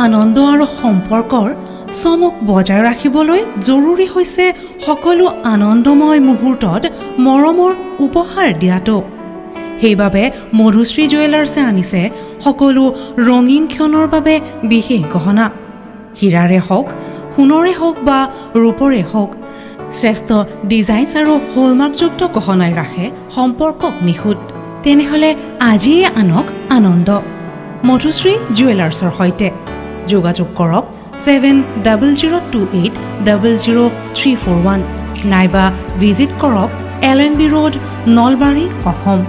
আনন্দ আৰু সম্পৰ্কৰ চমক বজাই ৰাখিবলৈ জৰুৰী হৈছে সকলো আনন্দময় মুহূৰ্তত মৰমৰ উপহাৰ দিয়াটো। সেইবাবে মধুশ্ৰী জুৱেলাৰ্ছে আনিছে সকলো ৰঙীন ক্ষণৰ বাবে বিশেষ গহনা। হীৰাৰে হওক, সোণৰে হওক বা ৰূপৰে হওক, শ্ৰেষ্ঠ ডিজাইনছ আৰু হলমাৰ্কযুক্ত গহনাই ৰাখে সম্পৰ্কক নিখুঁত। তেনেহ'লে আজিয়ে আনক আনন্দ মধুশ্ৰী জুৱেলাৰ্ছৰ সৈতে। যোগাযোগ কৰক 7002800341 নাইবা ভিজিট কৰক LNB ৰোড, নলবাৰী, অসম।